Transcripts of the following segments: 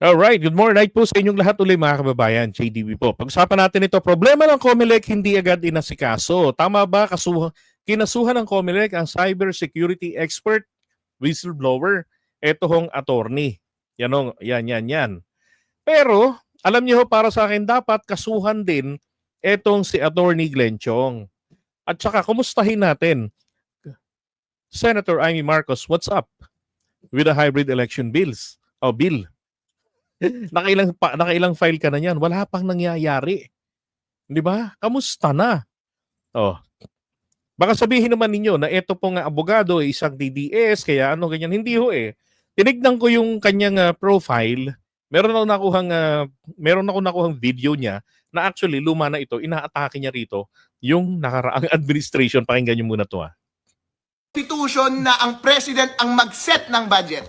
Alright, good morning night po sa inyong lahat uli mga kababayan. JDB po. Pag-usapan natin ito, problema ng COMELEC hindi agad inasikaso. Tama ba kinasuhan ng COMELEC ang cybersecurity expert whistleblower? Ito hong attorney. Yan. Pero, alam niyo ho, para sa akin dapat kasuhan din etong si attorney Glenn Chong. At saka, kumustahin natin Senator Amy Marcos, what's up with the hybrid election bills? O bill. Nakailang file ka na niyan, wala pang nangyayari. 'Di ba? Kamusta na? Oh, baka sabihin naman ninyo na ito pong abogado ay isang DDS kaya ano ganyan, hindi ho eh. Tinignan ko yung kanyang profile. Meron ako nakuhang video niya na actually luma na ito, inaatake niya rito yung nakaraang administration. Pakinggan niyo muna 'to. Constitution na ang president ang mag-set ng budget.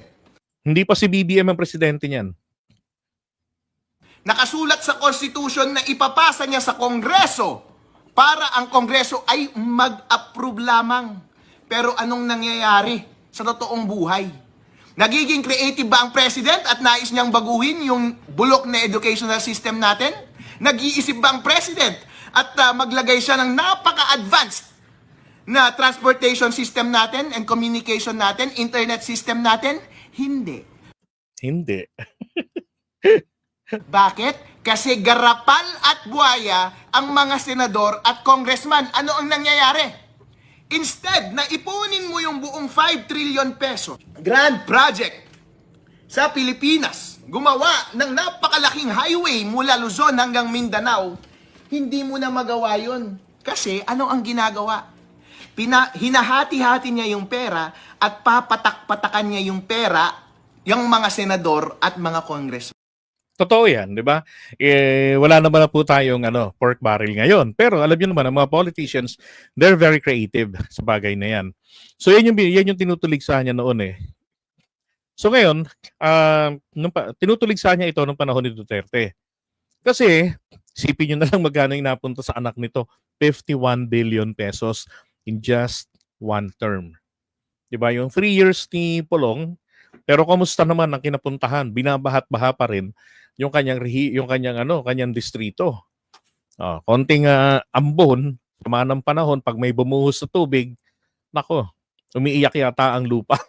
Hindi pa si BBM ang presidente niyan. Nakasulat sa Constitution na ipapasa niya sa Kongreso para ang Kongreso ay mag-approve lamang. Pero anong nangyayari sa totoong buhay? Nagiging creative ba ang president at nais niyang baguhin yung bulok na educational system natin? Nag-iisip ba ang president at maglagay siya ng napaka-advanced na transportation system natin and communication natin, internet system natin? Hindi. Hindi. Bakit? Kasi garapal at buhaya ang mga senador at congressman. Ano ang nangyayari? Instead na ipunin mo yung buong 5 trillion peso, grand project sa Pilipinas, gumawa ng napakalaking highway mula Luzon hanggang Mindanao, hindi mo na magawa yun. Kasi ano ang ginagawa? Hinahati-hati niya yung pera at papatak-patakan niya yung pera yung mga senador at mga congressman. Totoo yan, di ba? Wala naman na po tayong pork barrel ngayon. Pero alam niyo naman, ang mga politicians, they're very creative sa bagay na yan. So yan yung tinutuligsa niya noon eh. So ngayon, tinutuligsa niya ito nung panahon ni Duterte. Kasi, sipin nyo na lang magkano yung napunta sa anak nito, 51 billion pesos in just one term. Di ba? Yung 3 years ni Pulong, pero kamusta naman ang kinapuntahan? Binabahat-baha pa rin yung kanyang distrito. Konting ambon, sama ng panahon, pag may bumuhos sa tubig, nako, umiiyak yata ang lupa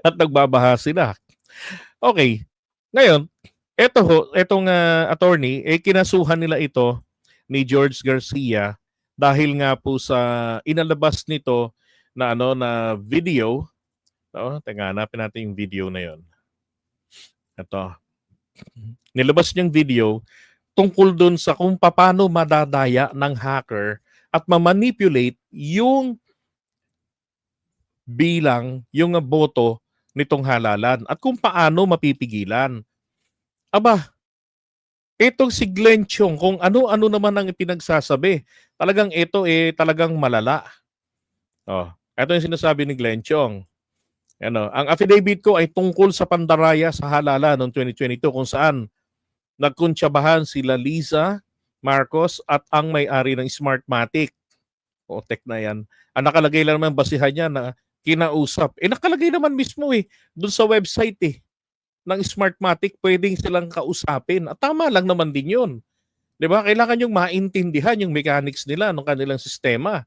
at nagbabaha sila. Okay, ngayon, etong attorney, kinasuhan nila ito ni George Garcia dahil nga po sa inalabas nito na na video. Teka, hanapin natin yung video na yon. Ito. Nilabas niyang video tungkol dun sa kung paano madadaya ng hacker at mamanipulate yung bilang, yung boto nitong halalan at kung paano mapipigilan. Aba, itong si Glenn Chong, kung ano-ano naman ang ipinagsasabi, talagang ito talagang malala. Ito yung sinasabi ni Glenn Chong. Ang affidavit ko ay tungkol sa pandaraya sa halalan noong 2022 kung saan nagkuntsabahan sila Liza Marcos at ang may-ari ng Smartmatic. Tech na yan. Ang nakalagay lang naman basihan niya na kinausap. Nakalagay naman mismo doon sa website ng Smartmatic, pwedeng silang kausapin. At tama lang naman din yun. Di ba? Kailangan yung maintindihan yung mechanics nila ng kanilang sistema.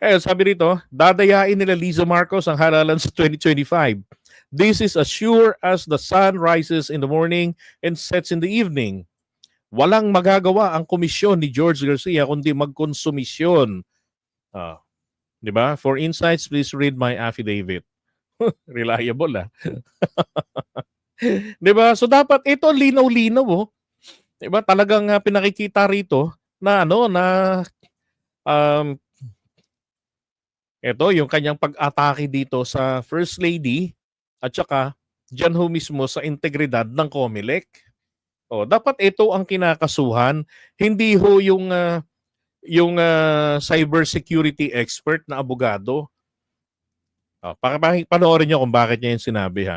Sabi rito, dadayain nila Liza Marcos ang halalan sa 2025. This is as sure as the sun rises in the morning and sets in the evening. Walang magagawa ang komisyon ni George Garcia kundi magkonsumisyon. Di ba? For insights, please read my affidavit. Reliable Di ba? So dapat ito linaw-linaw Di ba? Talagang pinakikita rito na ito, yung kanyang pag-atake dito sa First Lady at saka dyan ho mismo sa integridad ng COMELEC. Dapat ito ang kinakasuhan, hindi ho yung cybersecurity expert na abogado. Panoorin nyo kung bakit niya yung sinabi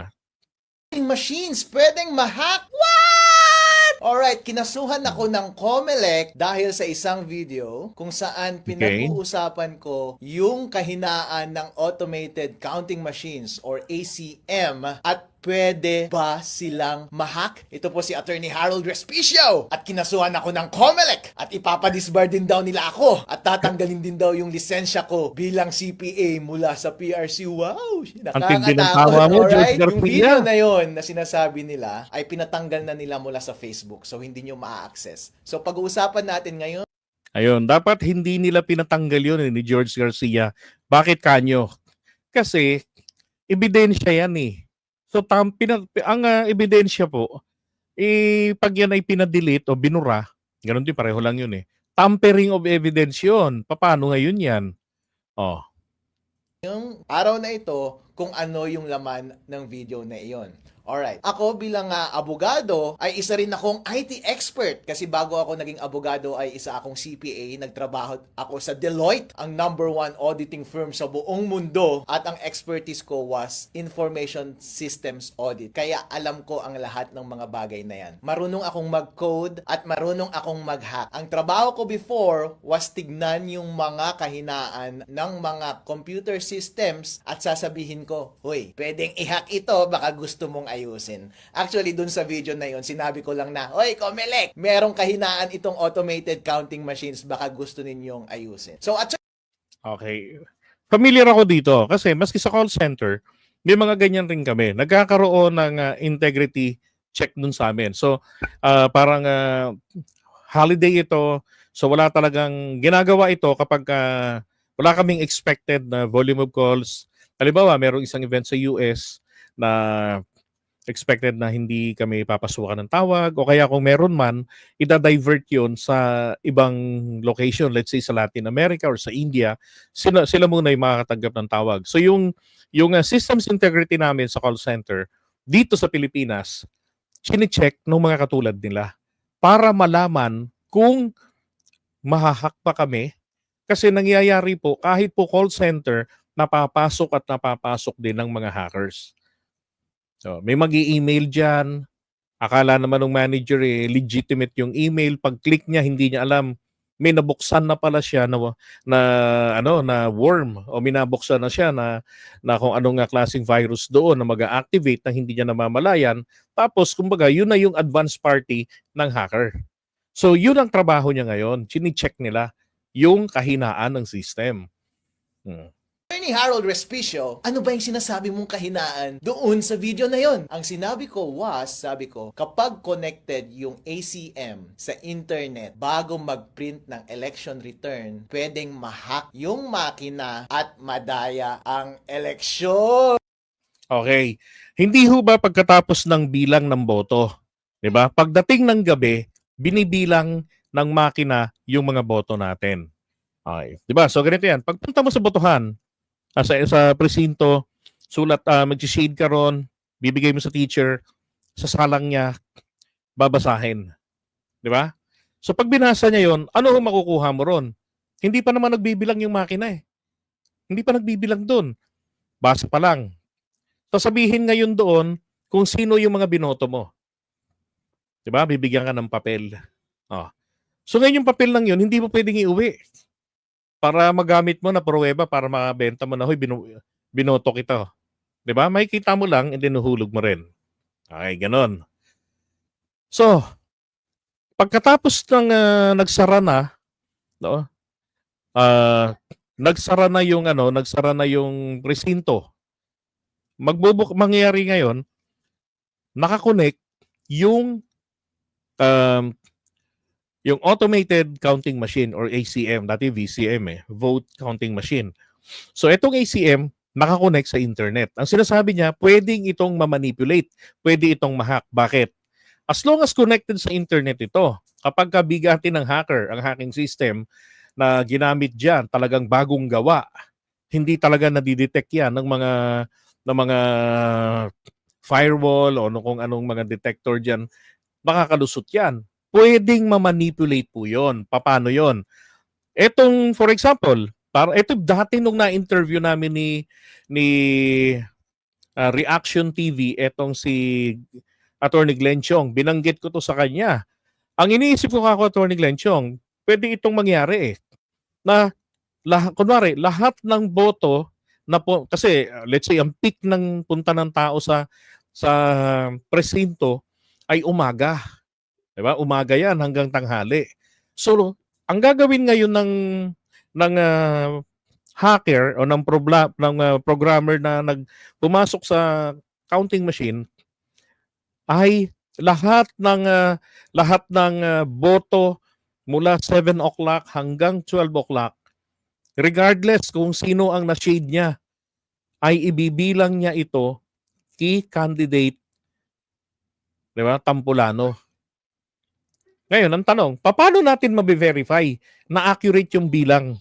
Machines pwedeng ma-hack. Alright, kinasuhan ako ng COMELEC dahil sa isang video kung saan pinag-uusapan ko yung kahinaan ng automated counting machines or ACM at pwede ba silang ma-hack? Ito po si Attorney Harold Respicio at kinasuhan ako ng COMELEC at ipapadisbar din daw nila ako at tatanggalin din daw yung lisensya ko bilang CPA mula sa PRC. Wow! Ang tindi ng tawa mo, Alright? George Yung Garcia. video na yon na sinasabi nila ay pinatanggal na nila mula sa Facebook, so hindi nyo ma-access. So pag-uusapan natin ngayon, Ayun, dapat hindi nila pinatanggal yun ni George Garcia. Bakit kanyo? Kasi ebidensya yan eh. So ang ebidensya po, pag yan ay pinadelete o binura, ganun din, pareho lang yun eh. Tampering of evidence yun. Paano ngayon yan? Oh. yung araw na ito kung ano yung laman ng video na iyon. Alright. Ako bilang abogado ay isa rin akong IT expert kasi bago ako naging abogado ay isa akong CPA. Nagtrabaho ako sa Deloitte, ang #1 auditing firm sa buong mundo at ang expertise ko was information systems audit. Kaya alam ko ang lahat ng mga bagay na yan. Marunong akong mag-code at marunong akong mag-hack. Ang trabaho ko before was tignan yung mga kahinaan ng mga computer systems at sasabihin ko, "Hoy, pwedeng i-hack ito, baka gusto mong ayusin." Actually, dun sa video na yon, sinabi ko lang na, "Hoy, COMELEC, merong kahinaan itong automated counting machines, baka gusto ninyong ayusin." So, at Okay. Familiar ako dito kasi maski sa call center, may mga ganyan rin kami. Nagkakaroon ng integrity check dun sa amin. So, parang holiday ito. So, wala talagang ginagawa ito kapag wala kaming expected na volume of calls. Halimbawa, merong isang event sa US na expected na hindi kami papasukan ng tawag o kaya kung meron man, ida-divert yun sa ibang location, let's say sa Latin America or sa India, sila muna yung makakatanggap ng tawag. So yung systems integrity namin sa call center dito sa Pilipinas, chine-check ng mga katulad nila para malaman kung mahahack pa kami kasi nangyayari po kahit po call center, napapasok at napapasok din ng mga hackers. So, may mag-i-email dyan. Akala naman ng manager legitimate yung email. Pag-click niya, hindi niya alam. May nabuksan na pala siya na worm o minabuksan na siya na kung anong klaseng virus doon na mag-activate na hindi niya namamalayan. Tapos, kumbaga, yun na yung advance party ng hacker. So, yun ang trabaho niya ngayon. Chine-check nila yung kahinaan ng system. Attorney Harold Respicio, ano ba yung sinasabi mong kahinaan doon sa video na yon? Ang sinabi ko was, kapag connected yung ACM sa internet bago mag-print ng election return, pwedeng ma-hack yung makina at madaya ang eleksyon. Okay. Hindi ho ba pagkatapos ng bilang ng boto, 'di ba? Pagdating ng gabi, binibilang ng makina yung mga boto natin. Okay. 'Di ba? So ganito 'yan. Pagpunta mo sa botohan, sa presinto, sulat, mag-shade ka ron, bibigay mo sa teacher, sa salang niya, babasahin. Di ba? So pag binasa niya yon, ano ang makukuha mo ron? Hindi pa naman nagbibilang yung makina eh. Hindi pa nagbibilang doon. Basa pa lang. Sasabihin ngayon doon kung sino yung mga binoto mo. Di ba? Bibigyan ka ng papel. Oh. So ngayon yung papel lang yun, hindi mo pwedeng iuwi. Para magamit mo na pruweba para makabenta mo na, "Hoy, binoto kita." 'Di ba? Makikita mo lang and then huhulog mo rin. Okay, ganon. So, pagkatapos ng nagsara na, no? Nagsara na yung presinto. Mangyayari ngayon, nakakonect yung yung automated counting machine or ACM, dati VCM vote counting machine. So itong ACM, nakakonect sa internet. Ang sinasabi niya, pwedeng itong ma-manipulate, pwede itong ma-hack. Bakit? As long as connected sa internet ito, kapag kabigatin ng hacker, ang hacking system na ginamit diyan, talagang bagong gawa, hindi talaga nadidetect yan ng mga firewall o kung anong mga detector diyan, makakalusot yan. Pwedeng ma-manipulate po yon. Paano yon? Etong, for example, ito dati nung na-interview namin ni Reaction TV, etong si Attorney Glenn Chong, binanggit ko to sa kanya. Ang iniisip ko ako, Attorney Glenn Chong, pwede itong mangyari na kunwari, lahat ng boto na po, kasi let's say ang peak ng punta ng tao sa sa presinto ay umaga. 'Di ba? Umaga 'yan hanggang tanghali. So, ang gagawin ngayon ng hacker o ng programmer na pumasok sa counting machine ay lahat ng boto mula 7 o'clock hanggang 12 o'clock, regardless kung sino ang na-shade niya, ay ibibilang niya ito key candidate, 'di ba? Tampulano. Ngayon, ang tanong, paano natin mabe-verify na accurate yung bilang?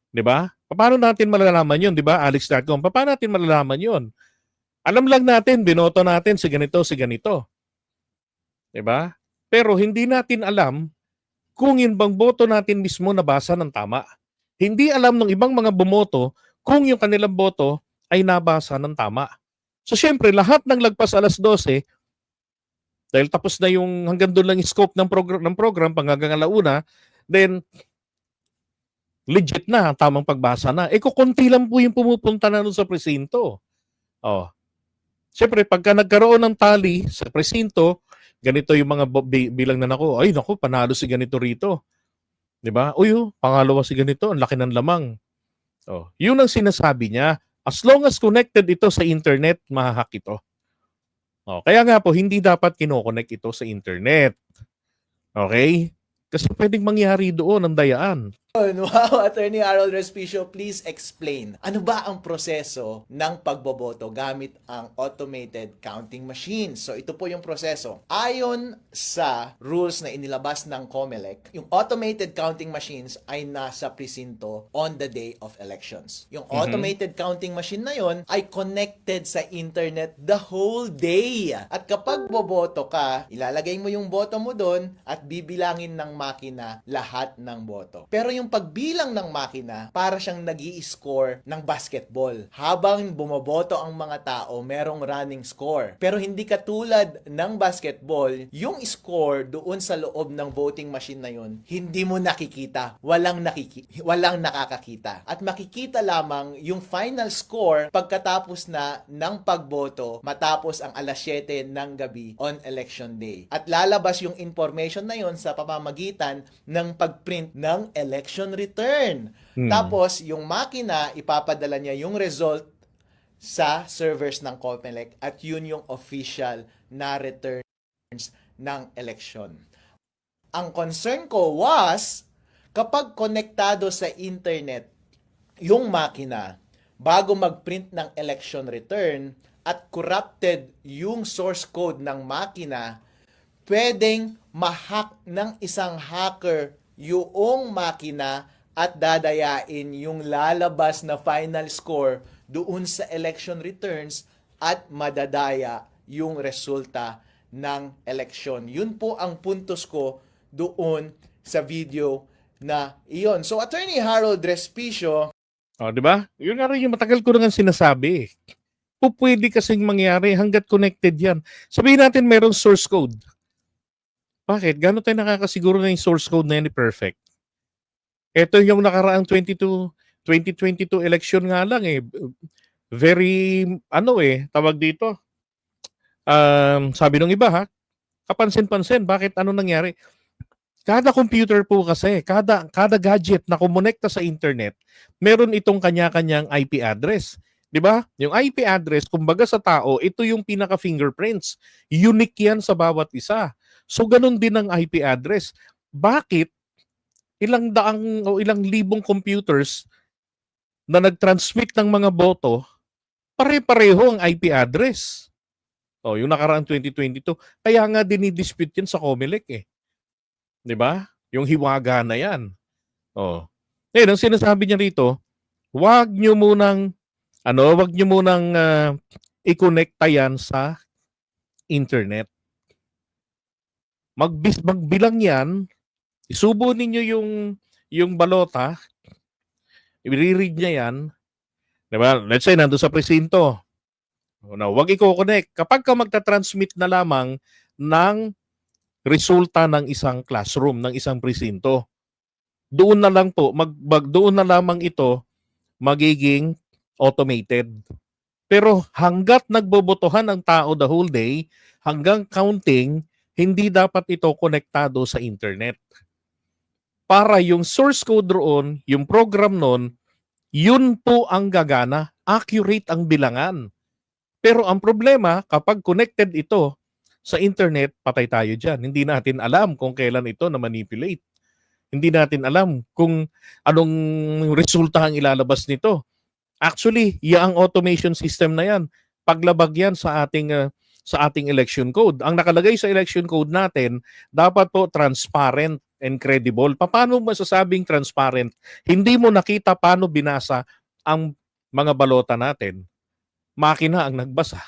'Di ba? Paano natin malalaman 'yon, 'di ba? Alex.com. Paano natin malalaman 'yon? Alam lang natin, binoto natin si ganito, si ganito. 'Di ba? Pero hindi natin alam kung yung bang boto natin mismo nabasa ng tama. Hindi alam ng ibang mga bumoto kung yung kanilang boto ay nabasa ng tama. So syempre, lahat ng lagpas alas 12, dahil tapos na yung hanggang doon lang yung scope ng program hanggang alauna, then legit na, tamang pagbasa na. Kukunti lang po yung pumupunta na doon sa presinto. Oh. Siyempre, pagka nagkaroon ng tally sa presinto, ganito yung mga bilang na ay naku, panalo si ganito rito. 'Di ba? Uy, pangalawa si ganito, ang laki ng lamang. Oh, yun ang sinasabi niya. As long as connected ito sa internet, mahahack ito. Oh, kaya nga po, hindi dapat kinokonek ito sa internet. Okay? Kasi pwedeng mangyari doon ang dayaan. Wow, Attorney Harold Respicio, please explain. Ano ba ang proseso ng pagboboto gamit ang automated counting machine? So ito po yung proseso. Ayon sa rules na inilabas ng COMELEC, yung automated counting machines ay nasa presinto on the day of elections. Yung automated counting machine na yon ay connected sa internet the whole day. At kapag boboto ka, ilalagay mo yung boto mo doon at bibilangin ng makina lahat ng boto. Pero yung pagbilang ng makina, para siyang nag-i-score ng basketball. Habang bumoboto ang mga tao, merong running score. Pero hindi katulad ng basketball, yung score doon sa loob ng voting machine na yun, hindi mo nakikita. Walang nakakakita. At makikita lamang yung final score pagkatapos na ng pagboto matapos ang alas 7 ng gabi on election day. At lalabas yung information na yun sa pamamagitan ng pagprint ng election return. Tapos, yung makina, ipapadala niya yung result sa servers ng COMELEC at yun yung official na returns ng election. Ang concern ko was, kapag konektado sa internet yung makina, bago mag-print ng election return at corrupted yung source code ng makina, pwedeng ma-hack ng isang hacker yung makina at dadayain yung lalabas na final score doon sa election returns at madadaya yung resulta ng election. Yun po ang puntos ko doon sa video na iyon. So, Attorney Harold Respicio, Di ba? Yun nga rin yung matagal ko na nga sinasabi. Pwede kasing mangyari hanggat connected yan. Sabihin natin merong source code. Bakit? Gano'n tayo nakakasiguro na yung source code na yan perfect? Ito yung nakaraang 2022 election nga lang eh. Very, tawag dito. Sabi nung iba ha, kapansin-pansin, bakit ano nangyari? Kada computer po kasi, kada gadget na kumonekta sa internet, meron itong kanya-kanyang IP address. 'Di ba? Yung IP address, kumbaga sa tao, ito yung pinaka-fingerprints. Unique yan sa bawat isa. So, ganun din ang IP address. Bakit ilang daang o ilang libong computers na nag-transmit ng mga boto, pare-pareho ang IP address? Yung nakaraang 2022. Kaya nga dinidispute yan sa COMELEC eh. 'Di ba? Yung hiwaga na yan. Ngayon, ang sinasabi niya rito, wag nyo munang i-connecta yan sa internet. Magbilang yan, isubo ninyo yung balota, i-read niya yan, 'di ba? Let's say nandoon sa presinto. Wag i-connect. Kapag ka magta-transmit na lamang ng resulta ng isang classroom, ng isang presinto, doon na lang po, doon na lamang ito magiging automated. Pero hanggat nagbobotohan ang tao the whole day, hanggang counting, hindi dapat ito konektado sa internet. Para yung source code roon, yung program nun, yun po ang gagana. Accurate ang bilangan. Pero ang problema, kapag connected ito sa internet, patay tayo dyan. Hindi natin alam kung kailan ito na-manipulate. Hindi natin alam kung anong resulta ang ilalabas nito. Actually, ang automation system na yan, paglabag yan sa ating election code. Ang nakalagay sa election code natin, dapat po transparent and credible. Paano mo masasabing transparent? Hindi mo nakita paano binasa ang mga balota natin. Makina ang nagbasa.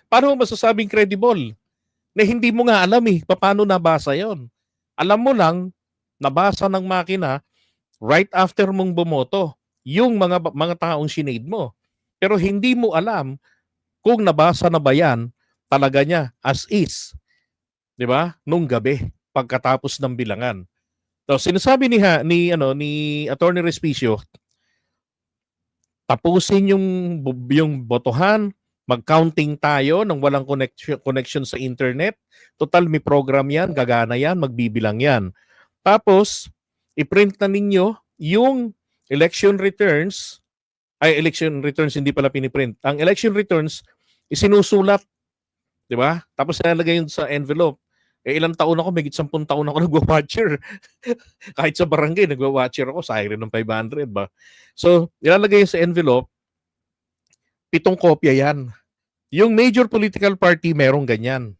Paano mo masasabing credible? Na hindi mo nga alam paano nabasa yon. Alam mo lang, nabasa ng makina right after mong bumoto yung mga taong sinade mo. Pero hindi mo alam kung nabasa na ba yan talaga niya as is. 'Di ba? Nung gabi pagkatapos ng bilangan. So sinasabi ni Attorney Respicio, tapusin yung botohan, mag-counting tayo nang walang connection sa internet. Total may program yan, gagana yan, magbibilang yan. Tapos, i-print na ninyo yung election returns hindi pala piniprint. Ang election returns, isinusulat. Di ba? Tapos nilalagay yun sa envelope. Ilang taon ako, may 10 taon ako nagwa-watcher. Kahit sa barangay, nagwa-watcher ako, sayang rin ng 500 ba? So, ilalagay yun sa envelope, 7 kopya yan. Yung major political party, merong ganyan.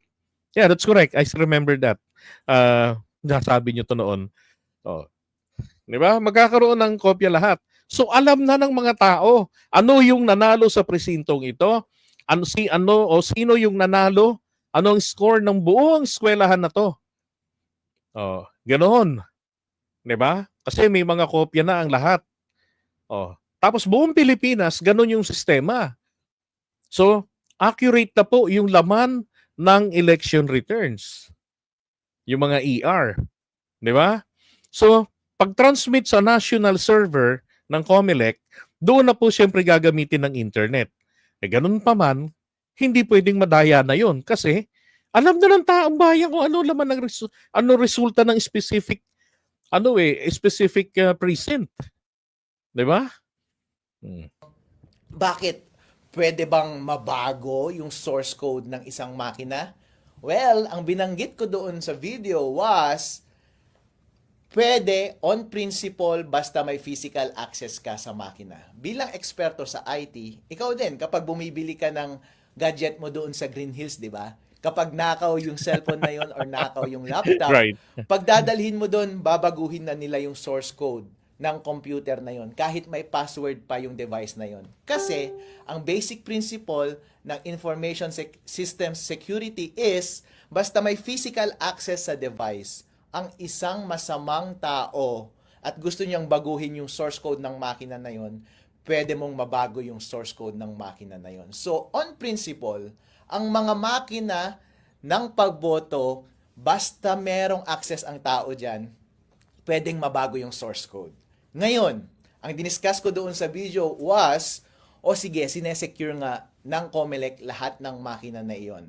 Yeah, that's correct. I still remember that. Nasabi nyo to noon. Oh. Di ba? Magkakaroon ng kopya lahat. So, alam na ng mga tao ano yung nanalo sa presintong ito, sino yung nanalo, ano ang score ng buong eskwelahan na to. Oh, ganoon. 'Di ba? Kasi may mga kopya na ang lahat. Oh, tapos buong Pilipinas, ganun yung sistema. So, accurate na po yung laman ng election returns. Yung mga ER. 'Di ba? So, pag-transmit sa national server ng COMELEC, doon na po siyempre gagamitin ng internet. Ganun pa man, hindi pwedeng madaya na yun kasi alam na ng taong bayan kung ano laman ng resulta ng specific precinct. 'Di ba? Bakit? Pwede bang mabago yung source code ng isang makina? Well, ang binanggit ko doon sa video was pwede on principle basta may physical access ka sa makina. Bilang eksperto sa IT, ikaw din kapag bumibili ka ng gadget mo doon sa Green Hills, 'di ba? Kapag nakaw yung cellphone na yon or nakaw yung laptop, Right. pagdadalhin mo doon, babaguhin na nila yung source code ng computer na yon kahit may password pa yung device na yon. Kasi ang basic principle ng information system security is basta may physical access sa device, ang isang masamang tao at gusto niyang baguhin yung source code ng makina na yon, pwede mong mabago yung source code ng makina na yon. So, on principle, ang mga makina ng pagboto, basta merong access ang tao dyan, pwedeng mabago yung source code. Ngayon, ang diniscuss ko doon sa video was, sige, sinesecure nga ng COMELEC lahat ng makina na iyon.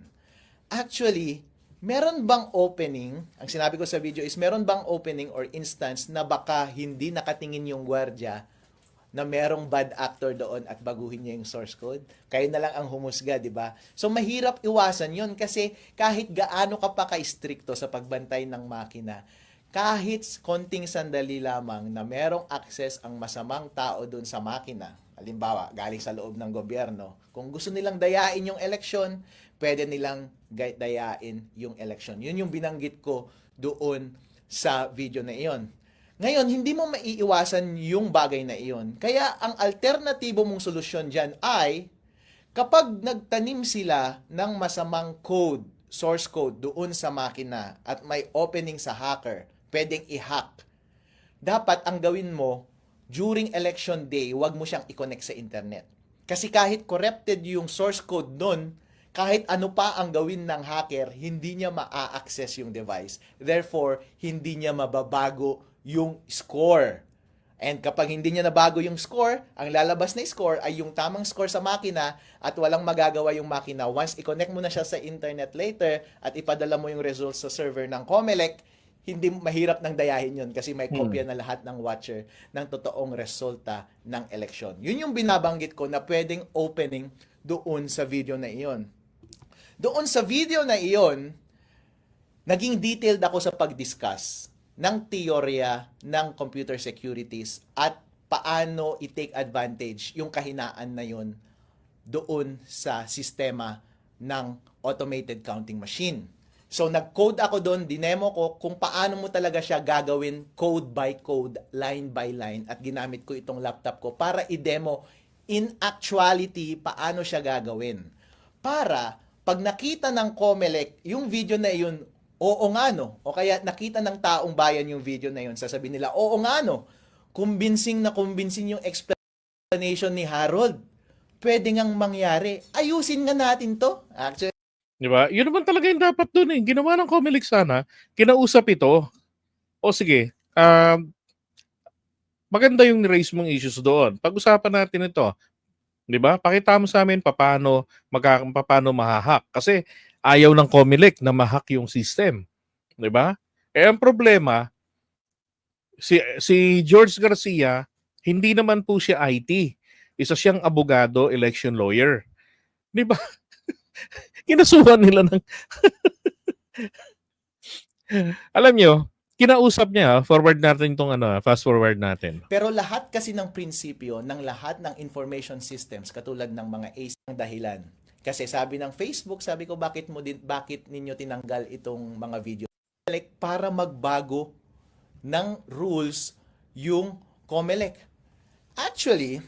Actually, meron bang opening, ang sinabi ko sa video is, meron bang opening or instance na baka hindi nakatingin yung gwardiya na merong bad actor doon at baguhin niya yung source code? Kayo na lang ang humusga, di ba? So, mahirap iwasan yun kasi kahit gaano ka pa ka-stricto sa pagbantay ng makina, kahit konting sandali lamang na merong access ang masamang tao doon sa makina, halimbawa, galing sa loob ng gobyerno, kung gusto nilang dayain yung eleksyon, pwede nilang dayain yung eleksyon. Yun yung binanggit ko doon sa video na iyon. Ngayon, hindi mo maiiwasan yung bagay na iyon. Kaya ang alternatibo mong solusyon dyan ay kapag nagtanim sila ng masamang code, source code doon sa makina at may opening sa hacker, pwedeng i-hack. Dapat ang gawin mo, during election day, wag mo siyang i-connect sa internet. Kasi kahit corrupted yung source code nun, kahit ano pa ang gawin ng hacker, hindi niya ma-access yung device. Therefore, hindi niya mababago yung score. And kapag hindi niya nabago yung score, ang lalabas na score ay yung tamang score sa makina at walang magagawa yung makina. Once i-connect mo na siya sa internet later at ipadala mo yung results sa server ng COMELEC, hindi mahirap nang dayahin yun kasi may kopya na lahat ng watcher ng totoong resulta ng eleksyon. Yun yung binabanggit ko na pwedeng opening doon sa video na iyon. Doon sa video na iyon, naging detailed ako sa pag-discuss ng teorya ng computer securities at paano i-take advantage yung kahinaan na yun doon sa sistema ng automated counting machine. So nag-code ako doon, dinemo ko kung paano mo talaga siya gagawin code by code, line by line at ginamit ko itong laptop ko para i-demo in actuality paano siya gagawin. Para pag nakita ng COMELEC yung video na yun, oo nga no. O kaya nakita ng taong bayan yung video na yun, sasabihin nila, oo nga no. Convincing yung explanation ni Harold. Pwede ngang mangyari. Ayusin nga natin to. Actually, Di ba? Yun naman talaga yung dapat doon eh. Ginawa ng COMELEC sana, kinausap ito. O sige, maganda yung raise mong issues doon. Pag-usapan natin ito. Di ba? Pakita mo sa amin paano mahahak. Kasi ayaw ng COMELEC na ma-hack yung system. 'Di ba? Eh ang problema, si George Garcia, hindi naman po siya IT. Isa siyang abogado, election lawyer. 'Di ba? Kinasuhan nila ng Alam nyo, kinausap niya, forward natin tong fast forward natin. pero lahat kasi ng prinsipyo ng lahat ng information systems katulad ng mga ACE ang dahilan. Kasi sabi ng Facebook, sabi ko bakit ninyo tinanggal itong mga video? Like para magbago ng rules yung COMELEC. Actually,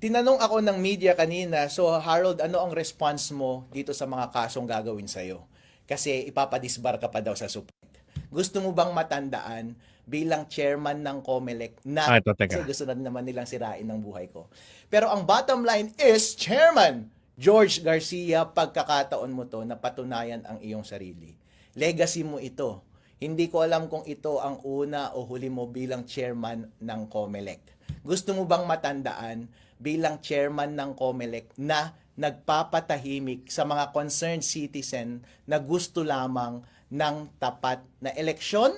tinanong ako ng media kanina, so Harold, ano ang response mo dito sa mga kasong gagawin sa'yo? Kasi ipapadisbar ka pa daw sa Supreme. Gusto mo bang matandaan bilang chairman ng COMELEC na kasi gusto na naman nilang sirain ng buhay ko. Pero ang bottom line is, Chairman George Garcia, pagkakataon mo to na patunayan ang iyong sarili. Legacy mo ito. Hindi ko alam kung ito ang una o huli mo bilang chairman ng COMELEC. Gusto mo bang matandaan bilang chairman ng COMELEC na nagpapatahimik sa mga concerned citizen na gusto lamang ng tapat na eleksyon?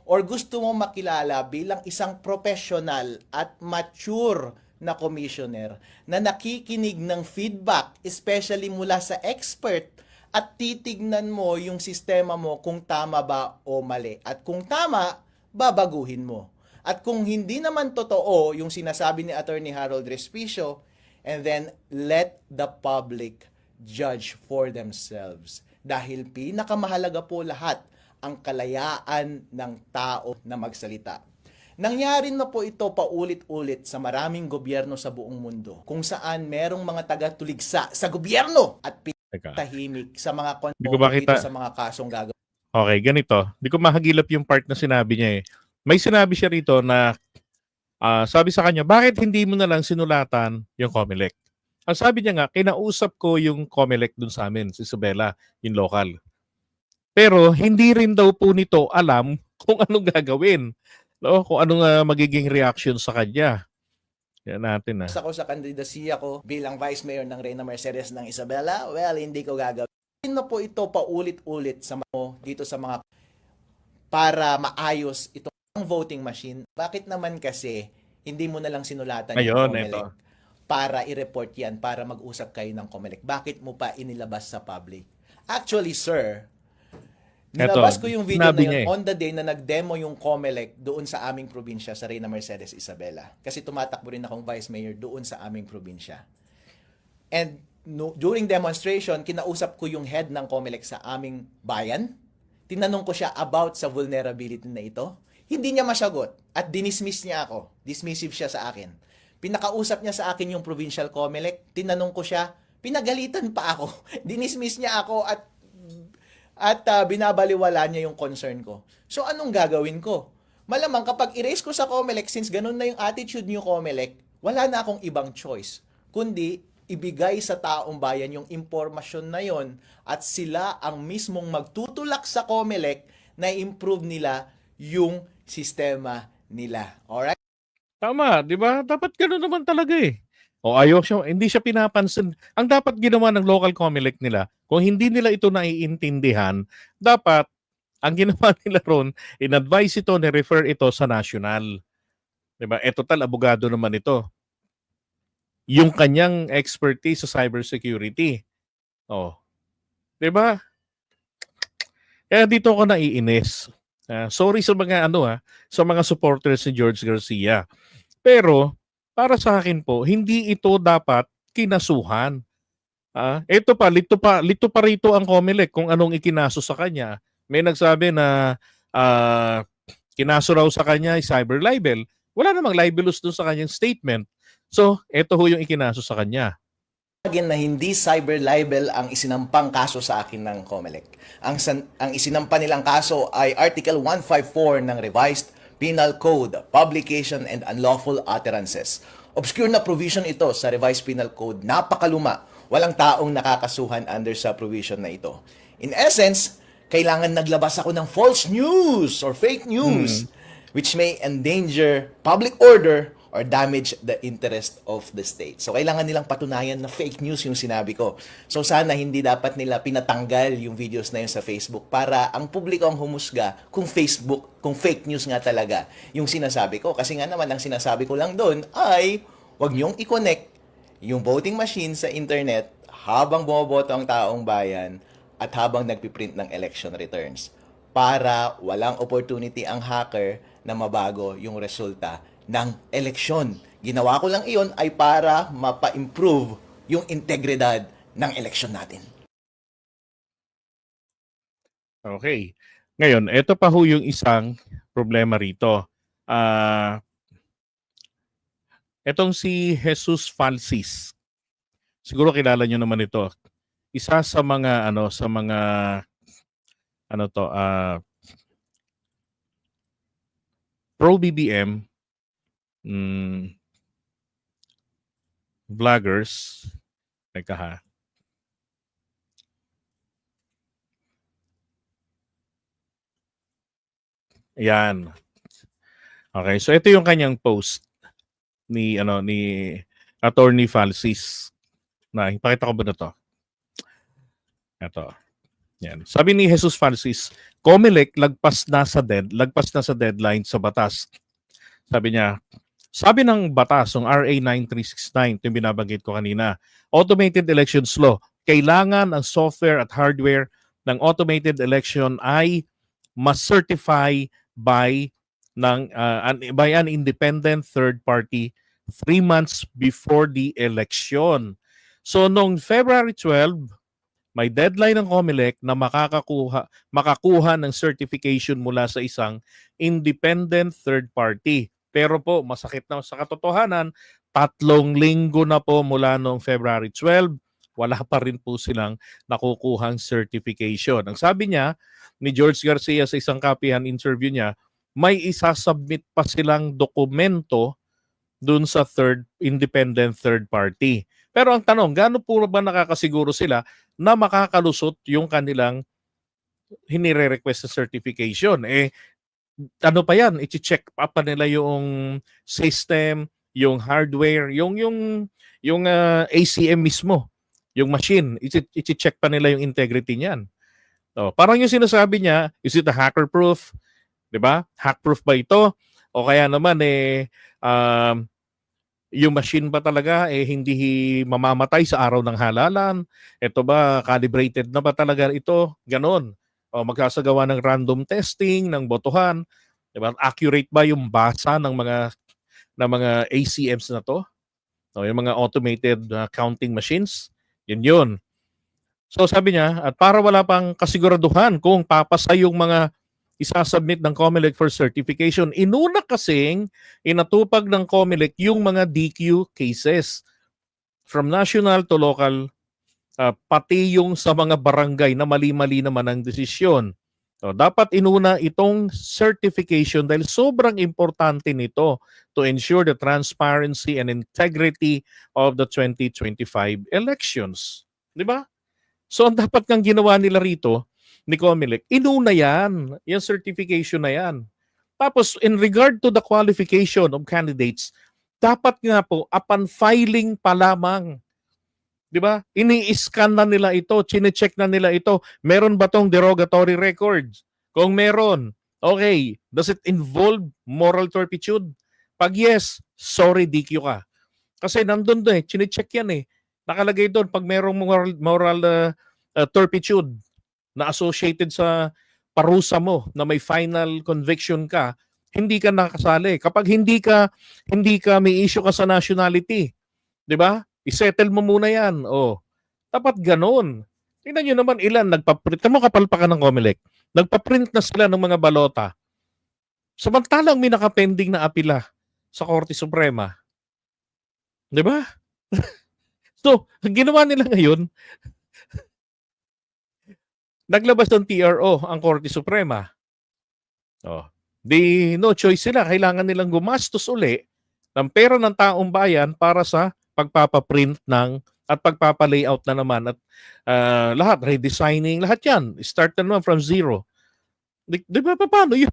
Or gusto mo makilala bilang isang professional at mature na commissioner na nakikinig ng feedback, especially mula sa expert, at titignan mo yung sistema mo kung tama ba o mali. At kung tama, babaguhin mo. At kung hindi naman totoo yung sinasabi ni Attorney Harold Respicio, and then let the public judge for themselves. Dahil pinakamahalaga po lahat ang kalayaan ng tao na magsalita. Nangyari na po ito paulit-ulit sa maraming gobyerno sa buong mundo kung saan merong mga taga-tuligsa sa gobyerno at tahimik sa mga dito sa mga kasong gagawin. Okay, ganito. Di ko mahagilap yung part na sinabi niya eh. May sinabi siya rito na sabi sa kanya, bakit hindi mo na lang sinulatan yung COMELEC? Ang sabi niya nga, kinausap ko yung COMELEC dun sa amin, si Isabela, yung local. Pero hindi rin daw po nito alam kung anong gagawin. No? Kung anong magiging reaction sa kanya. Yan natin Ako sa kandidasiya ko bilang Vice Mayor ng Reyna Mercedes ng Isabela, well, hindi ko gagawin. Na po ito paulit-ulit sa dito sa mga para maayos itong voting machine. Bakit naman kasi hindi mo na lang sinulatan yung COMELEC para i-report yan, para mag-usap kayo ng COMELEC? Bakit mo pa inilabas sa public? Actually, sir, nilabas ko yung video na yun on the day na nag-demo yung COMELEC doon sa aming probinsya, sa Reyna Mercedes, Isabela. Kasi tumatakbo rin akong Vice Mayor doon sa aming probinsya. And during demonstration, kinausap ko yung head ng COMELEC sa aming bayan. Tinanong ko siya about sa vulnerability na ito. Hindi niya masagot at dinismiss niya ako. Dismissive siya sa akin. Pinakausap niya sa akin yung provincial COMELEC. Tinanong ko siya, pinagalitan pa ako. Dinismiss niya ako at binabaliwala niya yung concern ko. So, anong gagawin ko? Malamang kapag erase ko sa COMELEC, since ganun na yung attitude niyo COMELEC, wala na akong ibang choice. Kundi, ibigay sa taong bayan yung impormasyon na yon at sila ang mismong magtutulak sa COMELEC na improve nila yung sistema nila. Alright? Tama, 'di ba? Dapat gano'n naman talaga eh. O ayaw siya, hindi siya pinapansin. Ang dapat ginawa ng local COMELEC nila, kung hindi nila ito naiintindihan, dapat ang ginawa nila ron, in-advise ito, ni-refer ito sa national. 'Di ba? Eh total abogado naman ito. Yung kanyang expertise sa cybersecurity. Oh, 'di ba? Kaya dito ako naiinis. Sorry sa mga sa mga supporters ni George Garcia. Pero para sa akin po, hindi ito dapat kinasuhan. Lito pa rito ang COMELEC kung anong ikinaso sa kanya. May nagsabi na kinaso raw sa kanya ay cyber libel. Wala namang libelous doon sa kanyang statement. So, ito ho yung ikinaso sa kanya. Again na hindi cyber libel ang isinampang kaso sa akin ng COMELEC. Ang isinampa nilang kaso ay Article 154 ng Revised Penal Code, Publication and Unlawful Utterances. Obscure na provision ito sa Revised Penal Code, napakaluma. Walang taong nakakasuhan under sa provision na ito. In essence, kailangan naglabas ako ng false news or fake news which may endanger public order or damage the interest of the state. So, kailangan nilang patunayan na fake news yung sinabi ko. So, sana hindi dapat nila pinatanggal yung videos na yun sa Facebook para ang publiko ang humusga kung fake news nga talaga yung sinasabi ko. Kasi nga naman, ang sinasabi ko lang doon ay wag niyong i-connect yung voting machine sa internet habang bumoboto ang taong bayan at habang nagpiprint ng election returns para walang opportunity ang hacker na mabago yung resulta ng eleksyon. Ginawa ko lang iyon ay para mapa-improve yung integridad ng eleksyon natin. Okay. Ngayon, ito pa ho yung isang problema rito. Etong si Jesus Falsis. Siguro kilala nyo naman ito. Isa sa mga pro BBM vloggers. Teka ha. Yan. Okay, so ito yung kanyang post ni Attorney Falsis. Ipakita ko ba na to? Ito. Yan. Sabi ni Jesus Falsis, COMELEC lagpas na sa deadline sa batas. Sabi ng batas, ng RA 9369, ito yung binabanggit ko kanina, Automated Elections Law, kailangan ang software at hardware ng automated election ay ma-certify by an independent third party 3 months before the election. So, noong February 12, may deadline ng COMELEC na makakuha ng certification mula sa isang independent third party. Pero po, masakit na sa katotohanan, 3 linggo na po mula noong February 12, wala pa rin po silang nakukuhang certification. Ang sabi niya, ni George Garcia sa isang kapihan interview niya, may isasubmit pa silang dokumento dun sa independent third party. Pero ang tanong, gaano po ba nakakasiguro sila na makakalusot yung kanilang hinire-request na certification? Ano pa yan? I-check pa nila yung system, yung hardware, yung ACM mismo, yung machine. I-check pa nila yung integrity niyan. Parang yung sinasabi niya, is it a hacker-proof? 'Di ba? Hack-proof ba ito? O kaya naman yung machine ba talaga hindi mamamatay sa araw ng halalan? Ito ba calibrated na ba talaga ito? Ganon. O magsasagawa ng random testing ng botohan, 'di ba? Accurate ba yung basa ng mga ACMs na to? O yung mga automated counting machines? Yun. So sabi niya, at para wala pang kasiguraduhan kung papasa yung mga isasubmit ng COMELEC for certification, inuna kasing inatupag ng COMELEC yung mga DQ cases from national to local, pati yung sa mga barangay na mali-mali naman ang desisyon. So, dapat inuna itong certification dahil sobrang importante nito to ensure the transparency and integrity of the 2025 elections. Di ba? So, ang dapat kang ginawa nila rito, ni COMELEC, inuna yan. Yung certification na yan. Tapos, in regard to the qualification of candidates, dapat nga po, upon filing pa lamang, di ba? Ini-scan na nila ito, chine-check na nila ito. Meron ba tong derogatory records? Kung meron, okay, does it involve moral turpitude? Pag yes, sorry, DQ ka. Kasi nandun doon chine-check yan Nakalagay doon pag merong moral turpitude na associated sa parusa mo na may final conviction ka, hindi ka nakasali. Kapag hindi ka may issue ka sa nationality, 'di ba? I-settle mo muna 'yan. Oh. Dapat ganoon. Tingnan niyo naman ilan nagpa-print. Tamo kapalpakan ng COMELEC. Nagpa-print na sila ng mga balota. Samantalang may nakapending na apila sa Korte Suprema. 'Di ba? So, ang ginawa nila ngayon, naglabas ng TRO ang Korte Suprema. Oh, di no choice sila, kailangan nilang gumastos uli ng pera ng taong bayan para sa pagpapaprint at pagpapa-layout na naman at lahat redesigning, lahat 'yan. Start na naman from zero. Di ba paano 'yun?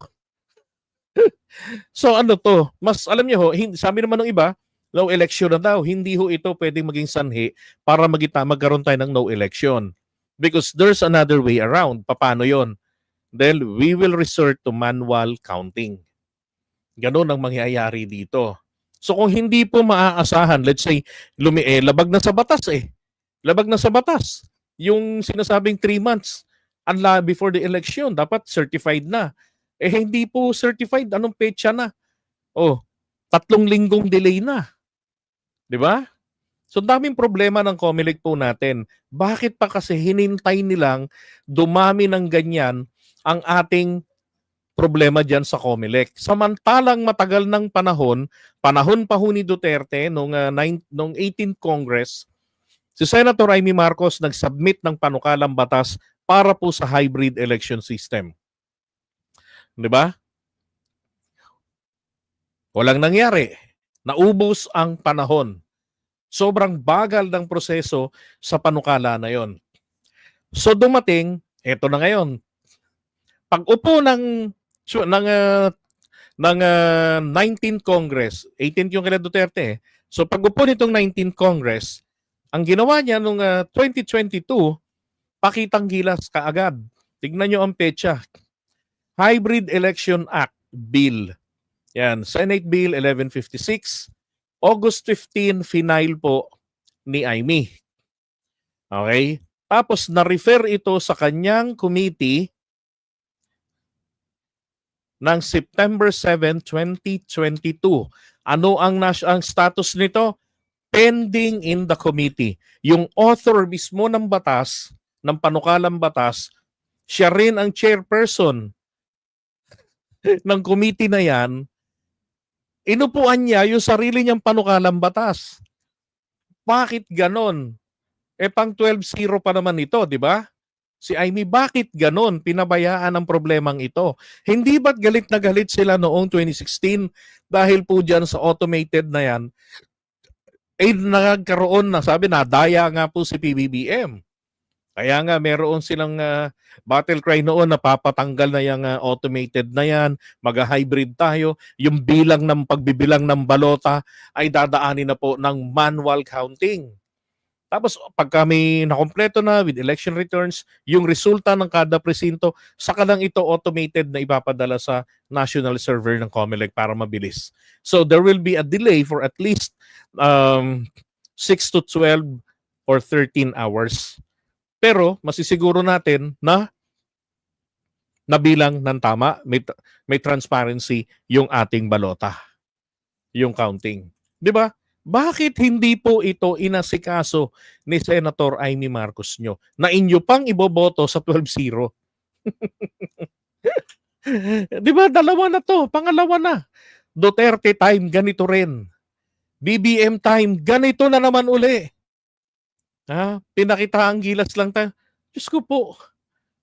So ano to, mas alam niyo sabi naman ng iba, no election na daw. Hindi ito pwedeng maging sanhi para magkaroon tayo ng no election. Because there's another way around. Paano yon? Then we will resort to manual counting. Ganun ang mangyayari dito. So kung hindi po maaasahan, let's say, labag na sa batas Labag na sa batas. Yung sinasabing 3 months before the election, dapat certified na. Hindi po certified. Anong petsa na? 3 linggong delay na. 'Di ba? So daming problema ng COMELEC po natin. Bakit pa kasi hinintay nilang dumami ng ganyan ang ating problema diyan sa COMELEC? Samantalang matagal ng panahon pa ni Duterte nung 18th Congress, si Senator Amy Marcos nag-submit ng panukalang batas para po sa hybrid election system. 'Di ba? Walang nangyari. Naubos ang panahon. Sobrang bagal ng proseso sa panukala na yon. So dumating, eto na ngayon. Pag-upo ng 19th Congress, 18th yung kila Duterte. So pag-upo nitong 19th Congress, ang ginawa niya nung 2022, pakitang gilas kaagad. Tignan nyo ang petsa. Hybrid Election Act Bill. Yan, Senate Bill 1156, August 15, final po ni Amy. Okay? Tapos na-refer ito sa kanyang committee ng September 7, 2022. Ano ang status nito? Pending in the committee. Yung author mismo ng batas, ng panukalang batas, siya rin ang chairperson ng committee na yan. Inupuan niya yung sarili niyang panukalang batas. Bakit ganon? Pang 12-0 pa naman ito, di ba? Si Amy, bakit ganon? Pinabayaan ang problemang ito. Hindi ba't galit na galit sila noong 2016 dahil po dyan sa automated na yan, nagkaroon na, sabi na, daya nga po si PBBM. Kaya nga, meron silang battle cry noon na papatanggal na yung automated na yan, mag-hybrid tayo, yung pagbibilang ng balota ay dadaanin na po ng manual counting. Tapos pagka may nakompleto na with election returns, yung resulta ng kada presinto, saka lang ito automated na ipapadala sa national server ng COMELEC para mabilis. So there will be a delay for at least 6 to 12 or 13 hours. Pero masisiguro natin na nabilang ng tama, may transparency yung ating balota, yung counting. 'Di ba? Bakit hindi po ito inasikaso ni Senator Amy Marcos nyo na inyo pang iboboto sa 12-0? 'Di ba? Dalawa na to, pangalawa na. Duterte time, ganito rin. BBM time, ganito na naman uli. Pinakita ang gilas lang tayo. Diyos ko po,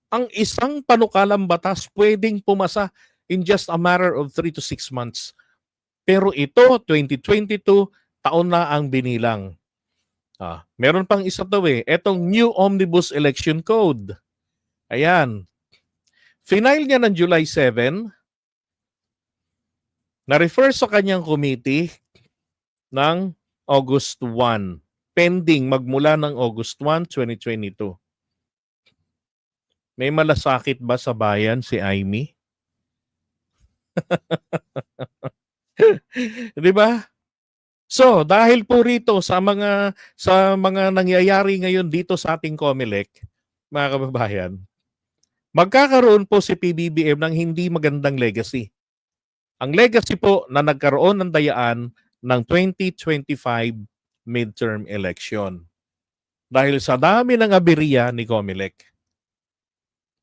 ang isang panukalang batas pwedeng pumasa in just a matter of 3 to 6 months. Pero ito, 2022, taon na ang binilang. Meron pang isa to etong new Omnibus Election Code. Ayan. Final niya ng July 7. Na-refer sa kanyang committee ng August 1, pending magmula ng August 1, 2022. May malasakit ba sa bayan si Amy? Di ba? So, dahil po rito sa mga nangyayari ngayon dito sa ating COMELEC, mga kababayan, magkakaroon po si PBBM ng hindi magandang legacy. Ang legacy po na nagkaroon ng dayaan ng 2025 midterm election. Dahil sa dami ng aberya ni COMELEC.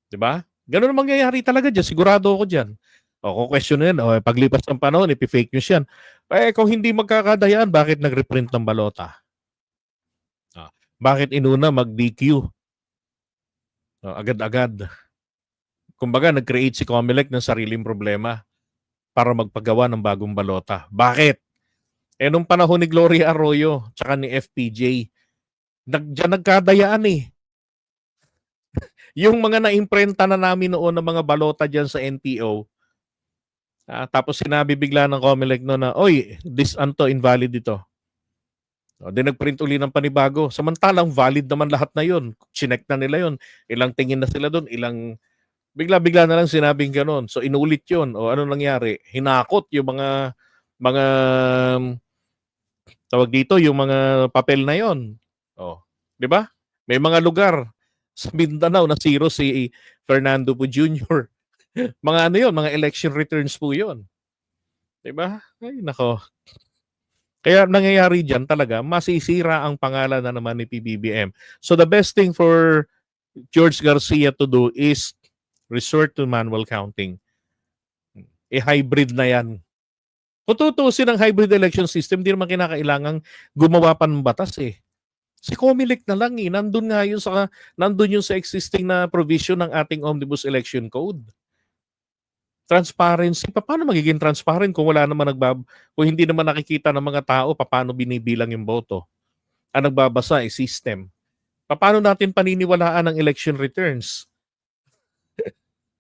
'Di ba? Ganun ang mangyayari talaga diyan, sigurado ako diyan. O kung question yan, o paglipas ng panahon, ipi-fake news yan. Eh kung hindi magkakadayaan, bakit nag-reprint ng balota? Bakit inuna mag-DQ? Agad-agad. Kumbaga, nag-create si COMELEC ng sariling problema para magpagawa ng bagong balota. Bakit? Eh nung panahon ni Gloria Arroyo tsaka ni FPJ, diyan nagkadayaan eh. Yung mga naimprenta na namin noon ng mga balota dyan sa NPO, tapos sinabi bigla ng COMELEC no na, oy, invalid ito. Di nagprint uli ng panibago. Samantalang valid naman lahat na yun. Chinek na nila yun. Ilang tingin na sila doon, bigla-bigla na lang sinabing gano'n. So inulit yun. O ano nangyari? Hinakot yung mga tawag dito, yung mga papel na yon. Oh, 'di ba? May mga lugar sa Mindanao na zero si Fernando po Jr. Mga ano yon, mga election returns po yon. 'Di ba? Ay nako. Kaya nangyayari diyan talaga, masisira ang pangalan na naman ni PBBM. So the best thing for George Garcia to do is resort to manual counting. Hybrid na yan. Kung tutuusin ang hybrid election system, di naman kinakailangang gumawa pa ng batas eh. Si COMELEC na lang eh. Nandun yun sa existing na provision ng ating Omnibus Election Code. Transparency. Paano magiging transparent kung kung hindi naman nakikita ng mga tao paano binibilang yung boto? Ang nagbabasa ay system. Paano natin paniniwalaan ang election returns?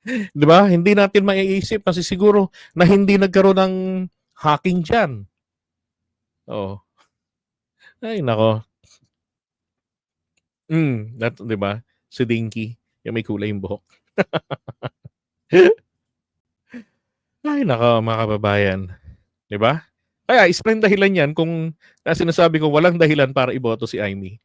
'Di ba? Hindi natin maiisip kasi siguro na hindi nagkaroon ng hacking diyan. Oh. Ay nako. 'Di ba? Si Dinky, yung may kulay yung buhok. Ay nako mga kababayan. 'Di ba? Kaya isa rin dahilan yan kung sinasabi ko walang dahilan para iboto si Amy.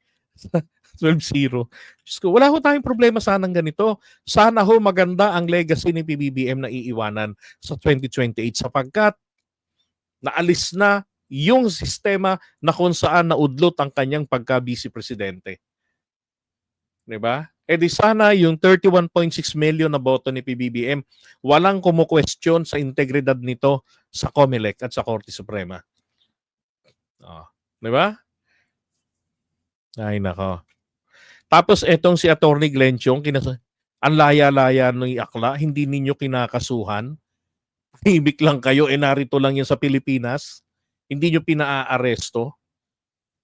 12-0. Diyos ko, wala ho tayong problema sanang ganito. Sana ho maganda ang legacy ni PBBM na iiwanan sa 2028 sapagkat naalis na yung sistema na kung saan naudlot ang kanyang pagka-vice presidente. 'Di ba? Eh di sana yung 31.6 million na boto ni PBBM, walang kumu-question sa integridad nito sa COMELEC at sa Korte Suprema. 'Di ba? Ay nako. Tapos etong si Attorney Glenn Chong, ang laya-laya ng akla, hindi ninyo kinakasuhan. Himik lang kayo, narito lang yan sa Pilipinas. Hindi nyo pinaa-aresto.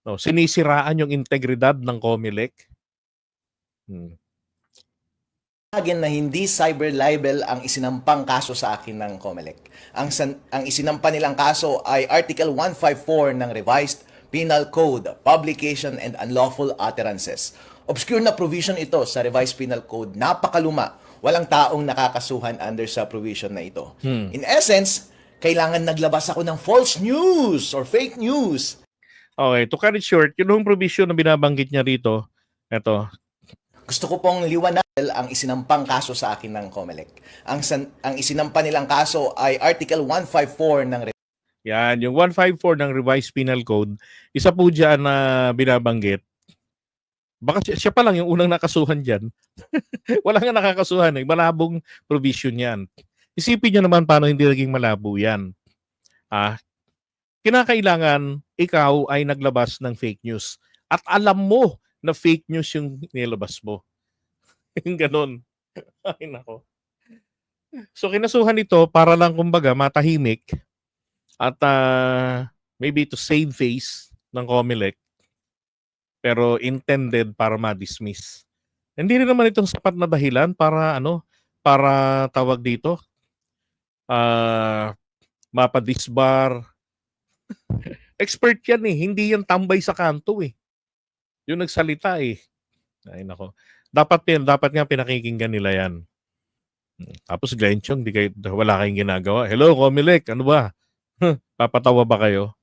No, sinisiraan yung integridad ng COMELEC. Again na hindi cyber libel ang isinampang kaso sa akin ng COMELEC. Ang isinampa nilang kaso ay Article 154 ng Revised Penal Code, Publication and Unlawful Utterances. Obscure na provision ito sa Revised Penal Code, napakaluma. Walang taong nakakasuhan under sa provision na ito. In essence, kailangan naglabas ako ng false news or fake news. Okay, to cut it short, yung provision na binabanggit niya rito, eto. Gusto ko pong liwanag ang isinampang kaso sa akin ng COMELEC. Ang isinampa nilang kaso ay Article 154 ng Yan, yung 154 ng Revised Penal Code, isa po dyan na binabanggit. Baka siya pa lang yung unang nakasuhan dyan. Wala nga nakakasuhan eh. Malabong provision yan. Isipin nyo naman paano hindi naging malabo yan. Kinakailangan ikaw ay naglabas ng fake news. At alam mo na fake news yung nilabas mo. Yung ganon. Ay nako. So kinasuhan ito para lang kumbaga matahimik at maybe to save face ng COMELEC. Pero intended para ma-dismiss. Hindi rin naman itong sapat na dahilan para para tawag dito, mapadisbar. Expert yan eh. Hindi yan tambay sa kanto eh. Yung nagsalita eh. Ay nako. Dapat nga pinakikinggan nila yan. Tapos Glenn Chong, wala kayong ginagawa. Hello, Comelec, ano ba? Papatawa ba kayo?